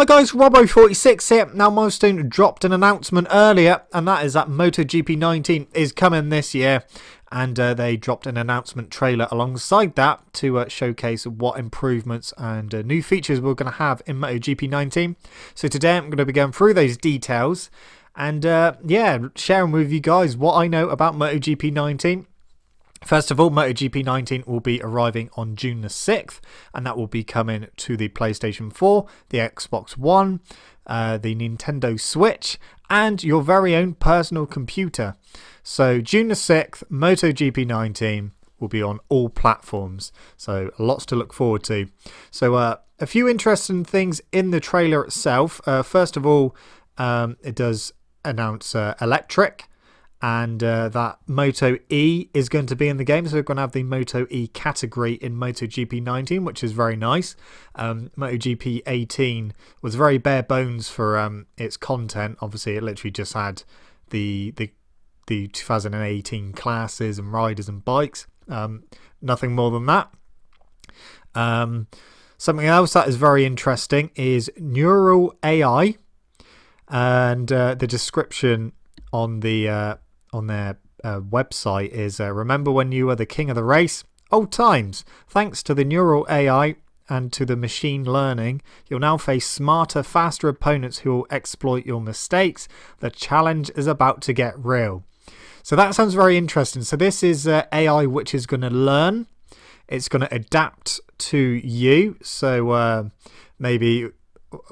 Hi guys, Robbo46 here. Now Milestone dropped an announcement earlier, and that is that MotoGP 19 is coming this year, and they dropped an announcement trailer alongside that to showcase what improvements and new features we're going to have in MotoGP 19. So today I'm going to be going through those details and sharing with you guys what I know about MotoGP 19. First of all, MotoGP 19 will be arriving on June the 6th, and that will be coming to the PlayStation 4, the Xbox One, the Nintendo Switch, and your very own personal computer. So June the 6th, MotoGP 19 will be on all platforms. So lots to look forward to. So a few interesting things in the trailer itself. First of all, it does announce electric. And that Moto E is going to be in the game. So we're going to have the Moto E category in MotoGP 19, which is very nice. MotoGP 18 was very bare bones for its content. Obviously, it literally just had the 2018 classes and riders and bikes. Nothing more than that. Something else that is very interesting is Neural AI. And the description on their website is remember when you were the king of the race? Old times. Thanks to the neural AI and to the machine learning, you'll now face smarter, faster opponents who will exploit your mistakes. The challenge is about to get real. So that sounds very interesting. So this is AI which is going to learn. It's going to adapt to you. So maybe...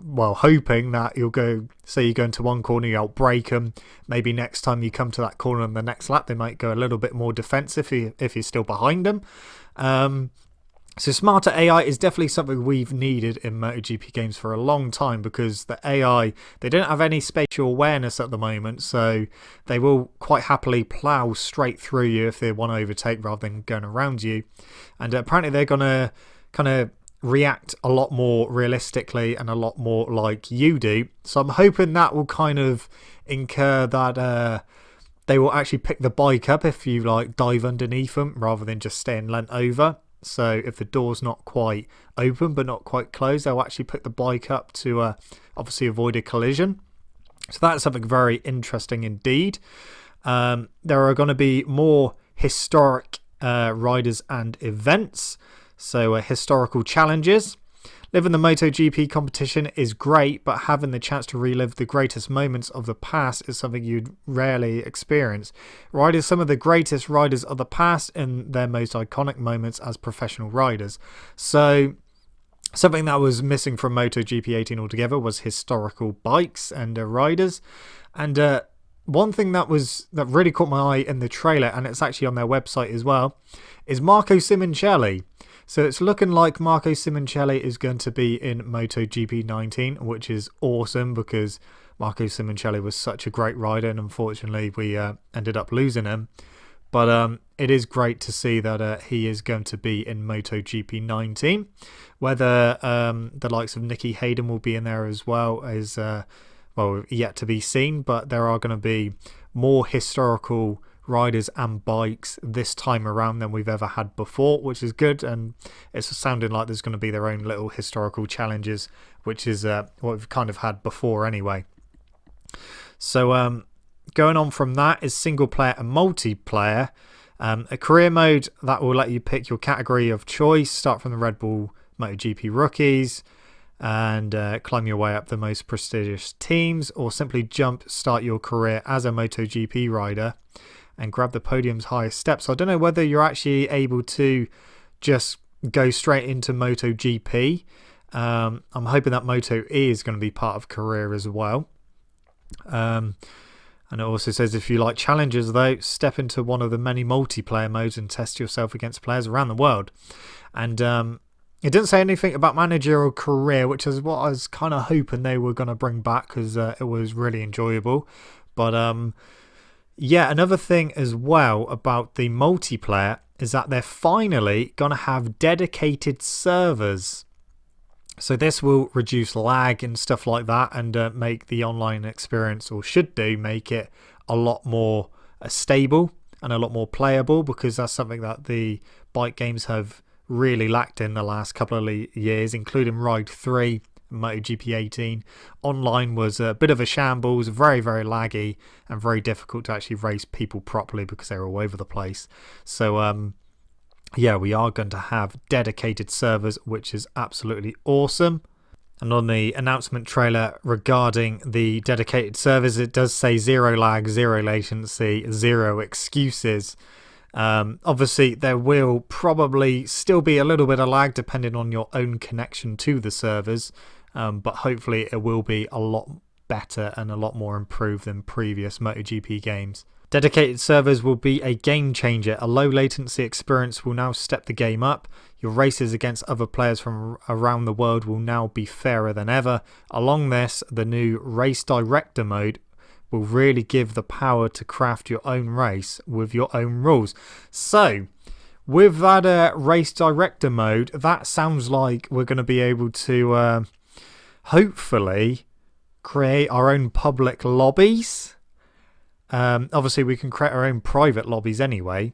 hoping that you'll go, say you go into one corner, you outbrake them. Maybe next time you come to that corner on the next lap, they might go a little bit more defensive if you're still behind them. So smarter AI is definitely something we've needed in MotoGP games for a long time, because the AI, they don't have any spatial awareness at the moment, so they will quite happily plow straight through you if they want to overtake rather than going around you. And apparently they're going to kind of react a lot more realistically and a lot more like you do. So I'm hoping that will kind of incur that they will actually pick the bike up if you like dive underneath them rather than just staying leant over. So if the door's not quite open but not quite closed, they'll actually pick the bike up to obviously avoid a collision. So that's something very interesting indeed. There are going to be more historic riders and events. So historical challenges. Living the MotoGP competition is great, but having the chance to relive the greatest moments of the past is something you'd rarely experience. Riders, some of the greatest riders of the past in their most iconic moments as professional riders. So something that was missing from MotoGP 18 altogether was historical bikes and riders. And one thing that really caught my eye in the trailer, and it's actually on their website as well, is Marco Simoncelli. So it's looking like Marco Simoncelli is going to be in MotoGP 19, which is awesome because Marco Simoncelli was such a great rider, and unfortunately we ended up losing him. But it is great to see that he is going to be in MotoGP 19. Whether the likes of Nicky Hayden will be in there as well is yet to be seen, but there are going to be more historical riders and bikes this time around than we've ever had before, which is good, and it's sounding like there's going to be their own little historical challenges, which is what we've kind of had before anyway. So going on from that is single player and multiplayer. A career mode that will let you pick your category of choice, start from the Red Bull MotoGP rookies and climb your way up the most prestigious teams, or simply start your career as a MotoGP rider and grab the podium's highest steps. So I don't know whether you're actually able to just go straight into MotoGP. I'm hoping that Moto E is going to be part of career as well. And it also says if you like challenges though, step into one of the many multiplayer modes and test yourself against players around the world. And it didn't say anything about managerial career, which is what I was kind of hoping they were going to bring back, because it was really enjoyable. But another thing as well about the multiplayer is that they're finally going to have dedicated servers. So this will reduce lag and stuff like that, and make the online experience, or should do, make it a lot more stable and a lot more playable, because that's something that the bike games have really lacked in the last couple of years, including Ride 3 MotoGP 18. Online was a bit of a shambles, very, very laggy, and very difficult to actually race people properly because they're all over the place. So, yeah, we are going to have dedicated servers, which is absolutely awesome. And on the announcement trailer regarding the dedicated servers, it does say 0 lag, 0 latency, 0 excuses. Obviously, there will probably still be a little bit of lag depending on your own connection to the servers, but hopefully it will be a lot better and a lot more improved than previous MotoGP games. Dedicated servers will be a game changer. A low latency experience will now step the game up. Your races against other players from around the world will now be fairer than ever. Along this, the new Race Director mode will really give the power to craft your own race with your own rules. So, with that Race Director mode, that sounds like we're going to be able to hopefully create our own public lobbies. Obviously, we can create our own private lobbies anyway.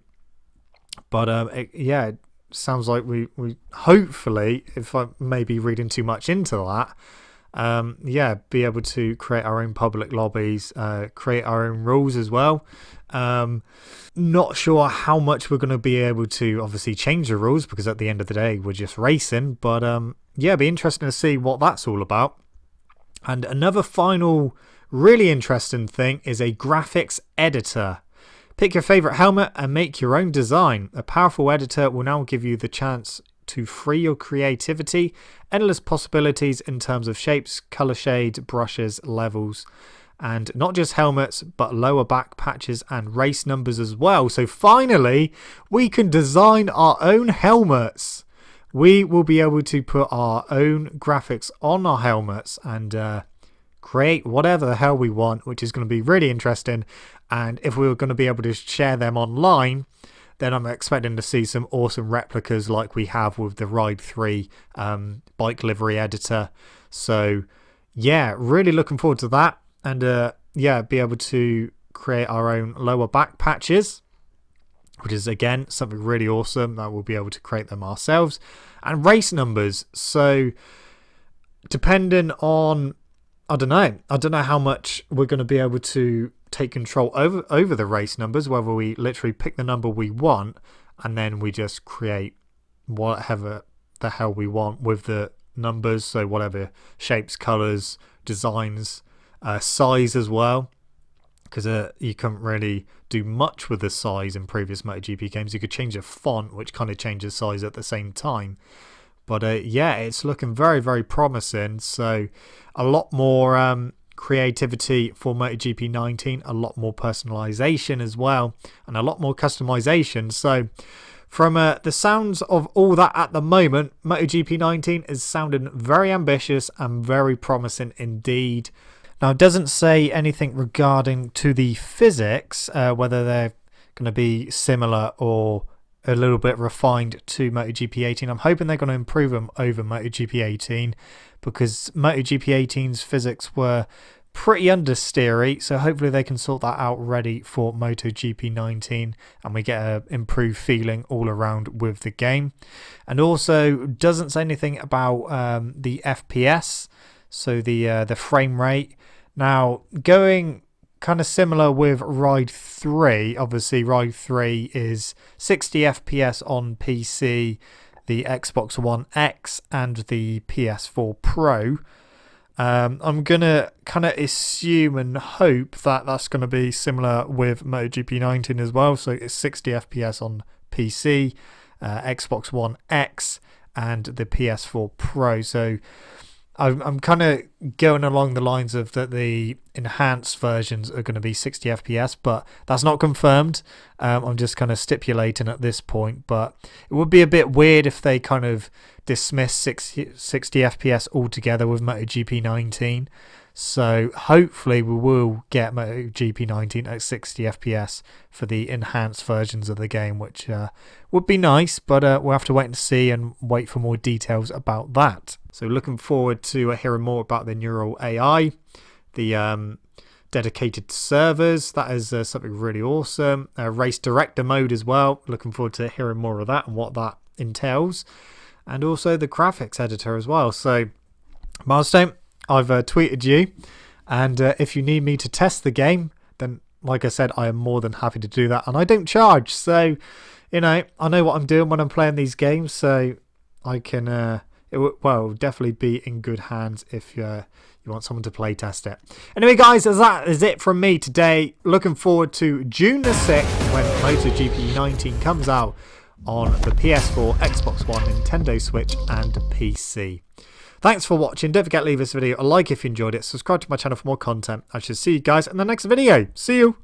But yeah, it sounds like we hopefully, if I may be reading too much into that, yeah, be able to create our own public lobbies, create our own rules as well. Not sure how much we're going to be able to obviously change the rules because at the end of the day, we're just racing. But yeah, it'd be interesting to see what that's all about. And another final really interesting thing is a graphics editor. Pick your favorite helmet and make your own design. A powerful editor will now give you the chance to free your creativity, endless possibilities in terms of shapes, color shades, brushes, levels, and not just helmets, but lower back patches and race numbers as well. So finally, we can design our own helmets. We will be able to put our own graphics on our helmets and create whatever the hell we want, which is going to be really interesting. And if we were going to be able to share them online, then I'm expecting to see some awesome replicas like we have with the Ride 3 bike livery editor. So yeah, really looking forward to that. And yeah, be able to create our own lower back patches, which is again something really awesome that we'll be able to create them ourselves. And race numbers. So depending on, I don't know how much we're going to be able to take control over the race numbers, whether we literally pick the number we want and then we just create whatever the hell we want with the numbers. So whatever shapes, colors, designs, size as well, because you couldn't really do much with the size in previous MotoGP games. You could change the font, which kind of changes size at the same time. But yeah, it's looking very, very promising. So a lot more creativity for MotoGP 19, a lot more personalization as well, and a lot more customization. So from the sounds of all that at the moment, MotoGP 19 is sounding very ambitious and very promising indeed. Now, it doesn't say anything regarding to the physics, whether they're going to be similar or a little bit refined to MotoGP 18. I'm hoping they're going to improve them over MotoGP 18 because MotoGP 18's physics were pretty understeery, so hopefully they can sort that out ready for MotoGP 19 and we get an improved feeling all around with the game. And also doesn't say anything about the FPS, so the frame rate. Now, going kind of similar with Ride 3, obviously Ride 3 is 60 FPS on PC, the Xbox One X and the PS4 Pro. I'm going to kind of assume and hope that that's going to be similar with MotoGP 19 as well. So it's 60 FPS on PC, Xbox One X and the PS4 Pro. So I'm kind of going along the lines of that the enhanced versions are going to be 60 FPS, but that's not confirmed. I'm just kind of stipulating at this point, but it would be a bit weird if they kind of dismiss 60 FPS altogether with MotoGP 19. So hopefully we will get MotoGP 19 at 60 FPS for the enhanced versions of the game, which would be nice, but we'll have to wait and see and wait for more details about that. So looking forward to hearing more about the neural AI, the dedicated servers. That is something really awesome. Race Director mode as well. Looking forward to hearing more of that and what that entails. And also the graphics editor as well. So Milestone, I've tweeted you, and if you need me to test the game, then like I said, I am more than happy to do that, and I don't charge, so I know what I'm doing when I'm playing these games, so I can it will definitely be in good hands if you want someone to play test it. Anyway guys, that is it from me today. Looking forward to June the 6th when MotoGP 19 comes out on the PS4, Xbox One, Nintendo Switch and PC. Thanks for watching. Don't forget to leave this video a like if you enjoyed it. Subscribe to my channel for more content. I shall see you guys in the next video. See you.